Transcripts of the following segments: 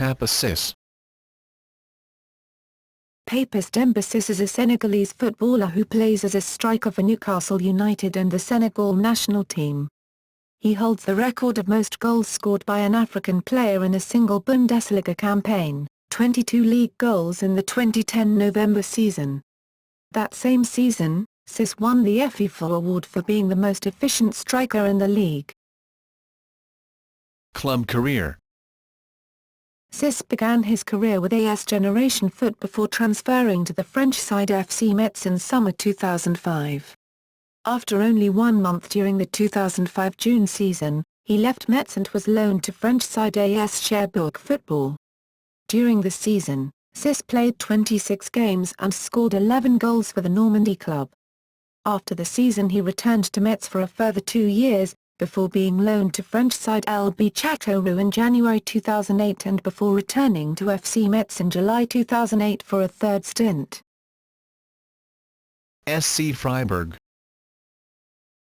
Papiss Cissé. Papiss Demba Cissé is a Senegalese footballer who plays as a striker for Newcastle United and the Senegal national team. He holds the record of most goals scored by an African player in a single Bundesliga campaign, 22 league goals in the 2010 November season. That same season, Cissé won the EFFIFU award for being the most efficient striker in the league. Club career. Cissé began his career with AS Generation Foot before transferring to the French side FC Metz in summer 2005. After only 1 month during the 2005 June season, he left Metz and was loaned to French side AS Cherbourg Football. During the season, Cissé played 26 games and scored 11 goals for the Normandy club. After the season he returned to Metz for a further 2 years, before being loaned to French side LB Châteauroux in January 2008 and before returning to FC Metz in July 2008 for a third stint. SC Freiburg.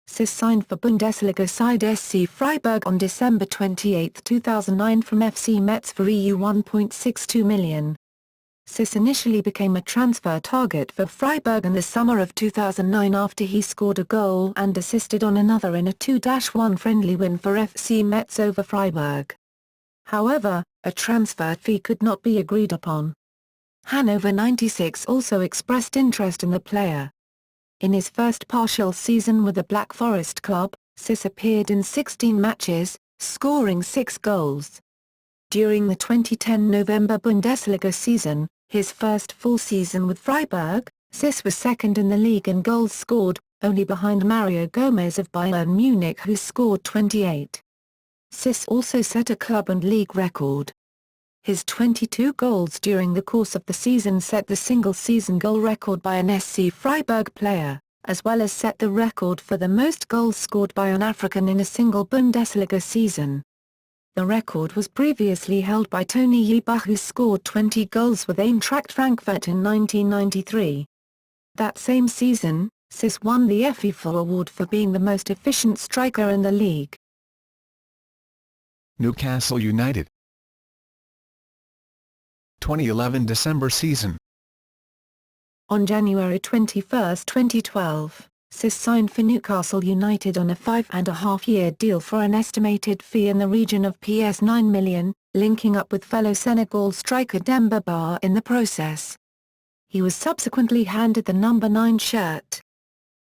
Cissé signed for Bundesliga side SC Freiburg on December 28, 2009 from FC Metz for EU €1.62 million. Cissé initially became a transfer target for Freiburg in the summer of 2009 after he scored a goal and assisted on another in a 2-1 friendly win for FC Metz over Freiburg. However, a transfer fee could not be agreed upon. Hannover 96 also expressed interest in the player. In his first partial season with the Black Forest club, Cissé appeared in 16 matches, scoring 6 goals. During the 2010 November Bundesliga season, his first full season with Freiburg, Cissé was second in the league in goals scored, only behind Mario Gomez of Bayern Munich who scored 28. Cissé also set a club and league record. His 22 goals during the course of the season set the single-season goal record by an SC Freiburg player, as well as set the record for the most goals scored by an African in a single Bundesliga season. The record was previously held by Tony Yeboah who scored 20 goals with Eintracht Frankfurt in 1993. That same season, Cissé won the EFFIFU award for being the most efficient striker in the league. Newcastle United. 2011 December season. On January 21, 2012, Cissé signed for Newcastle United on a 5.5-year deal for an estimated fee in the region of £9 million, linking up with fellow Senegal striker Demba in the process. He was subsequently handed the number 9 shirt.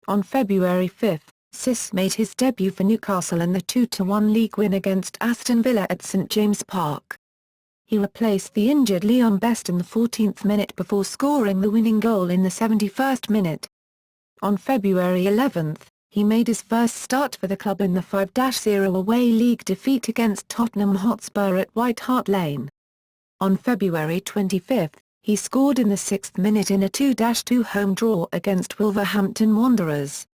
On February 5, Cissé made his debut for Newcastle in the 2-1 league win against Aston Villa at St James Park. He replaced the injured Leon Best in the 14th minute before scoring the winning goal in the 71st minute. On February 11, he made his first start for the club in the 5-0 away league defeat against Tottenham Hotspur at White Hart Lane. On February 25, he scored in the 6th minute in a 2-2 home draw against Wolverhampton Wanderers.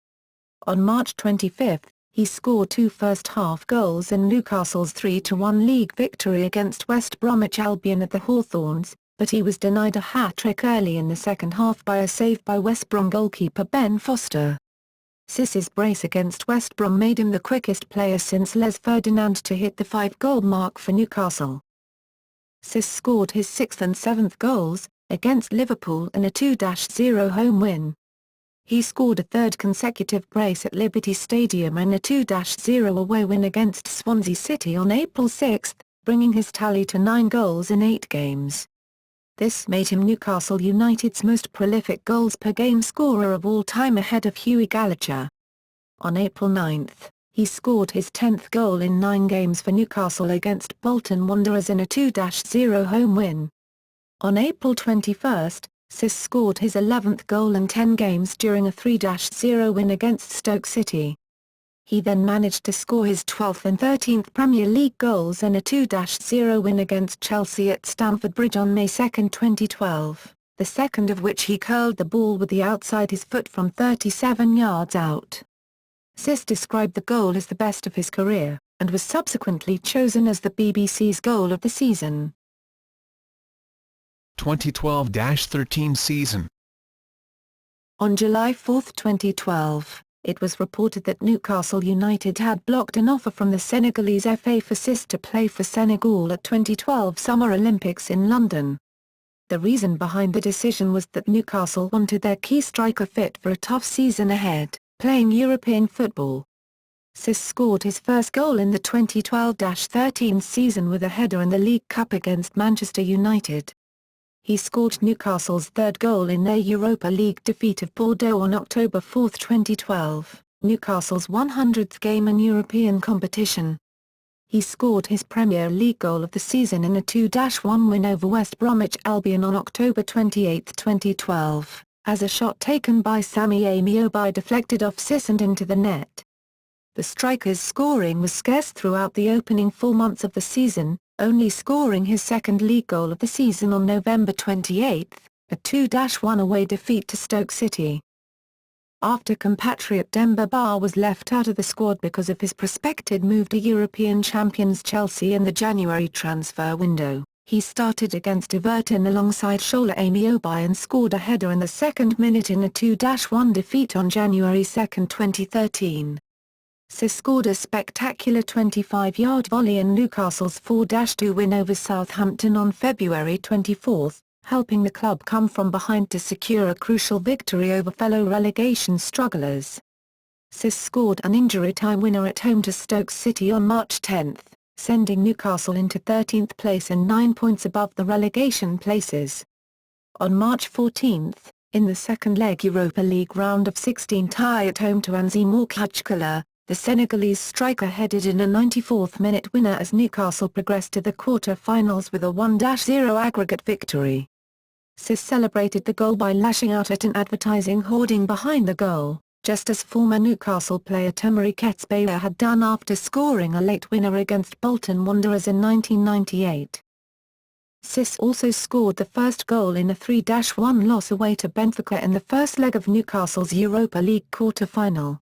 On March 25, he scored 2 first-half goals in Newcastle's 3-1 league victory against West Bromwich Albion at the Hawthorns, but he was denied a hat-trick early in the second half by a save by West Brom goalkeeper Ben Foster. Cissé's brace against West Brom made him the quickest player since Les Ferdinand to hit the 5-goal mark for Newcastle. Cissé scored his 6th and 7th goals, against Liverpool in a 2-0 home win. He scored a 3rd consecutive brace at Liberty Stadium in a 2-0 away win against Swansea City on April 6, bringing his tally to 9 goals in 8 games. This made him Newcastle United's most prolific goals-per-game scorer of all time ahead of Hughie Gallacher. On April 9, he scored his 10th goal in 9 games for Newcastle against Bolton Wanderers in a 2-0 home win. On April 21, Cissé scored his 11th goal in 10 games during a 3-0 win against Stoke City. He then managed to score his 12th and 13th Premier League goals in a 2-0 win against Chelsea at Stamford Bridge on May 2, 2012, the second of which he curled the ball with the outside his foot from 37 yards out. Cissé described the goal as the best of his career, and was subsequently chosen as the BBC's goal of the season. 2012-13 season. On July 4, 2012, It was reported that Newcastle United had blocked an offer from the Senegalese EFFIFU to play for Senegal at 2012 Summer Olympics in London. The reason behind the decision was that Newcastle wanted their key striker fit for a tough season ahead, playing European football. Cissé scored his first goal in the 2012-13 season with a header in the League Cup against Manchester United. He scored Newcastle's third goal in their Europa League defeat of Bordeaux on October 4, 2012, Newcastle's 100th game in European competition. He scored his Premier League goal of the season in a 2-1 win over West Bromwich Albion on October 28, 2012, as a shot taken by Sammy Amiobi deflected off Cissé and into the net. The striker's scoring was scarce throughout the opening 4 months of the season, only scoring his second league goal of the season on November 28, a 2-1 away defeat to Stoke City. After compatriot Demba was left out of the squad because of his prospected move to European champions Chelsea in the January transfer window, he started against Everton alongside Shola Amiobi and scored a header in the second minute in a 2-1 defeat on January 2, 2013. Cissé scored a spectacular 25-yard volley in Newcastle's 4-2 win over Southampton on February 24, helping the club come from behind to secure a crucial victory over fellow relegation strugglers. Cissé scored an injury-time winner at home to Stoke City on March 10, sending Newcastle into 13th place and 9 points above the relegation places. On March 14, in the second leg Europa League round of 16 tie at home to ANZ Moukachkala, the Senegalese striker headed in a 94th-minute winner as Newcastle progressed to the quarter-finals with a 1-0 aggregate victory. Cissé celebrated the goal by lashing out at an advertising hoarding behind the goal, just as former Newcastle player Temuri Ketsbaia had done after scoring a late winner against Bolton Wanderers in 1998. Cissé also scored the first goal in a 3-1 loss away to Benfica in the first leg of Newcastle's Europa League quarter-final.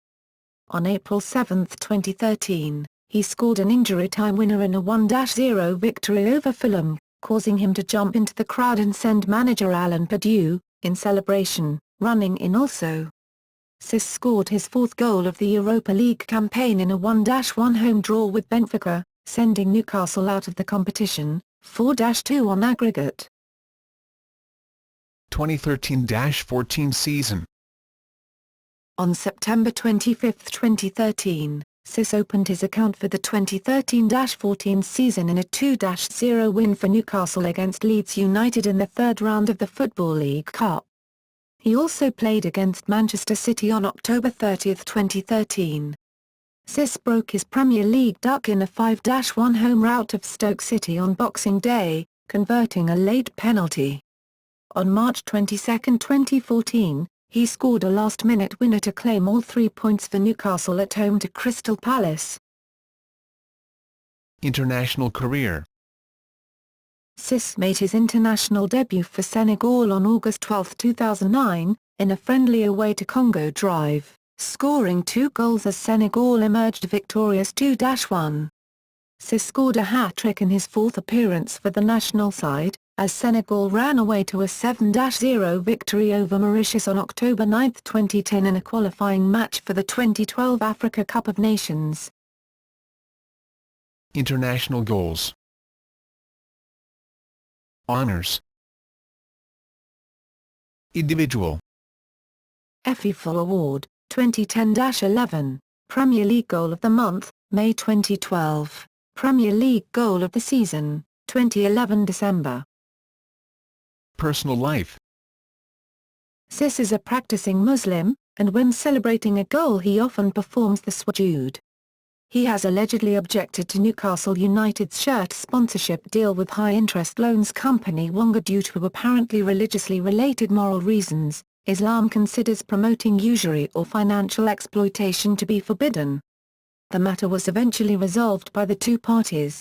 On April 7, 2013, he scored an injury-time winner in a 1-0 victory over Fulham, causing him to jump into the crowd and send manager Alan Pardew, in celebration, running in also. Cissé scored his fourth goal of the Europa League campaign in a 1-1 home draw with Benfica, sending Newcastle out of the competition, 4-2 on aggregate. 2013-14 season. On September 25, 2013, Cissé opened his account for the 2013-14 season in a 2-0 win for Newcastle against Leeds United in the third round of the Football League Cup. He also played against Manchester City on October 30, 2013. Cissé broke his Premier League duck in a 5-1 home rout of Stoke City on Boxing Day, converting a late penalty. On March 22, 2014, he scored a last-minute winner to claim all 3 points for Newcastle at home to Crystal Palace. International career. Cissé made his international debut for Senegal on August 12, 2009, in a friendly away to Congo drive, scoring 2 goals as Senegal emerged victorious 2-1. Cissé scored a hat-trick in his fourth appearance for the national side, as Senegal ran away to a 7-0 victory over Mauritius on October 9, 2010 in a qualifying match for the 2012 Africa Cup of Nations. International goals. Honors. Individual. EFFIFU Award, 2010-11, Premier League Goal of the Month, May 2012, Premier League Goal of the Season, 2011 December. Personal life. Cissé is a practicing Muslim, and when celebrating a goal he often performs the sujood. He has allegedly objected to Newcastle United's shirt sponsorship deal with high-interest loans company Wonga due to apparently religiously related moral reasons. Islam considers promoting usury or financial exploitation to be forbidden. The matter was eventually resolved by the two parties.